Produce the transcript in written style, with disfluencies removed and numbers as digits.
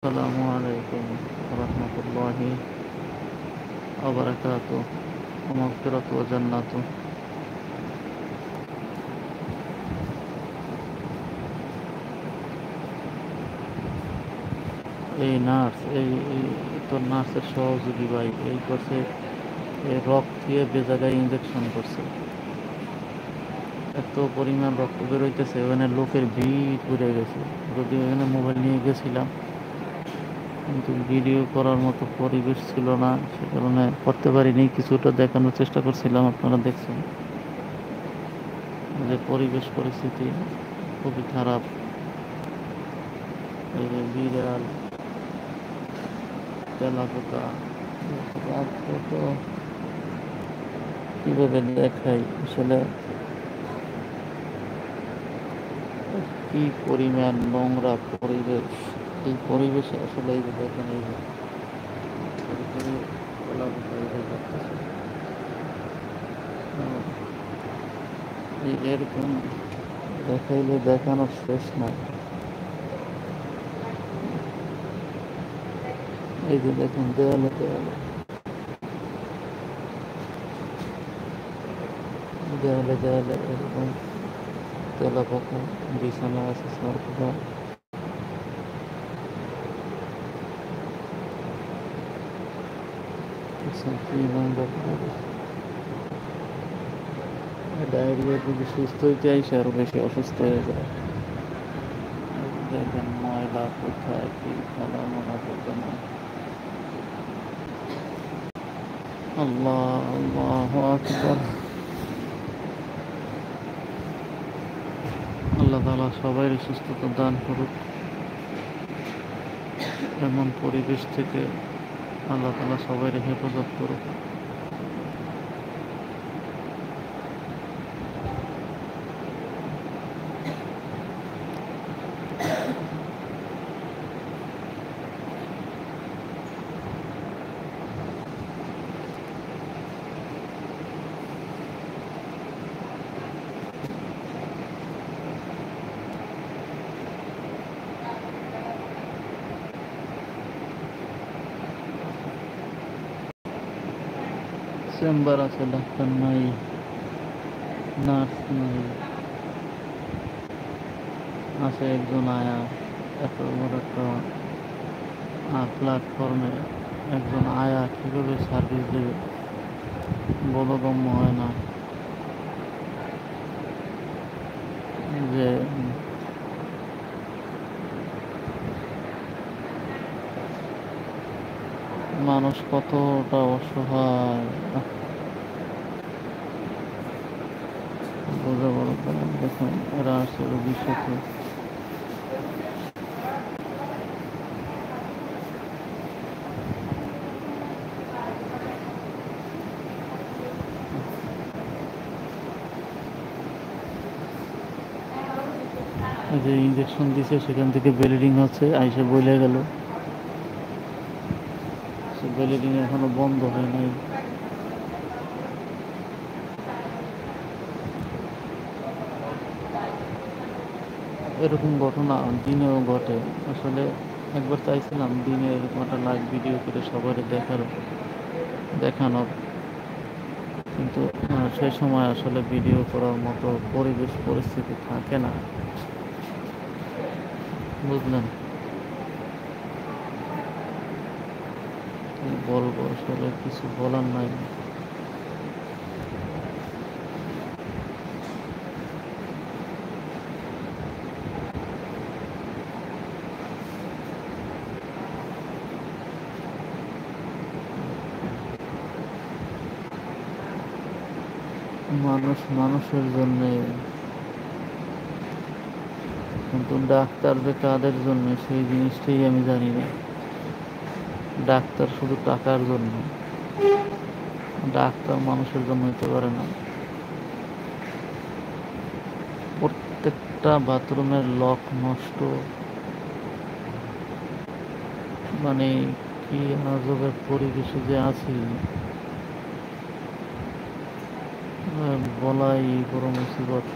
আসসালামু আলাইকুম রহমতুল্লাহি আবরাকাতু মাগফিরাতু ওয়া জান্নাতু। এই নার্স এই তো নার্সের সহযোগী ভাই এই করছে, এই রক্ত দিয়ে বেজাগায় ইঞ্জেকশন করছে। এত পরিমাণ রক্ত বেরোইতেছে, ওখানে লোকের ভিড় পুড়ে গেছে। যদি ওখানে মোবাইল নিয়ে গেছিলাম, কিন্তু ভিডিও করার মতো পরিবেশ ছিল না, সে কারণে করতে পারিনি। কিছুটা দেখানোর চেষ্টা করছিলাম, আপনারা দেখছেন যে পরিবেশ পরিস্থিতি খুবই খারাপ। এই যে বিড়াল, তেলাপোকা, তো কিভাবে দেখাই আসলে, কি পরিমাণ নোংরা পরিবেশ। এই পরিবেশে আসলে এই যে দেখেন, এই যে সরাসরি তেলাপোকা এই যে করতেছে। এরকম দেখাইলে দেখানোর শেষ নাই। এই যে দেখেন দেয়ালে দেয়ালে দেয়ালে দেয়ালে এরকম তেলাপোকা বিছানা আছে, সরপোকা। কি নোংরা পরিবেশ। ডায়রিয়া যদি সুস্থ হইতে আইসে আরো বেশি অসুস্থ হয়ে যায়। দেখেন ময়লা কোথায় কি ফেলা মনে করতে না। আল্লাহ আল্লাহু আকবার। আল্লাহ তাআলা সবাই সুস্থতা দান করুক। এমন পরিবেশ থেকে আল্লাহ তাআলা সবাই হেফাজত করুক। চেম্বার আছে, ডাক্তার নাই, নার্স নাই, আছে একজন আয়া। এত বড় একটা প্ল্যাটফর্মে একজন আয়া কীভাবে সার্ভিস দেবে বোধগম্য হয় না। যে মানুষ কতটা অসহায় বোঝা বড় কথা। দেখুন এরা আসছে রোগীর সাথে। যে ইঞ্জেকশন দিছে সেখান থেকে ব্লিডিং হচ্ছে, আইসে বলে গেল। সে ব্লিডিং এখনো বন্ধ হয় নাই। এরকম ঘটনা দিনেও ঘটে। আসলে একবার চাইছিলাম দিনে এরকম একটা লাইভ ভিডিও করে সবার দেখানোর, কিন্তু সেই সময় আসলে ভিডিও করার মতো পরিবেশ পরিস্থিতি থাকে না, বুঝলেন। কি বলবো, আসলে কিছু বলার নাই। মানুষ মানুষের জন্যে, কিন্তু ডাক্তার যে কাদের জন্য সেই জিনিসটাই আমি জানি না। ডাক্তার শুধু টাকার জন্য, ডাক্তার মানুষের জন্য হতে পারে না। প্রত্যেকটা বাথরুমের লক নষ্ট, মানে কি আজবের পরিবেশে যে আছি বলাই বড় মুসিবত।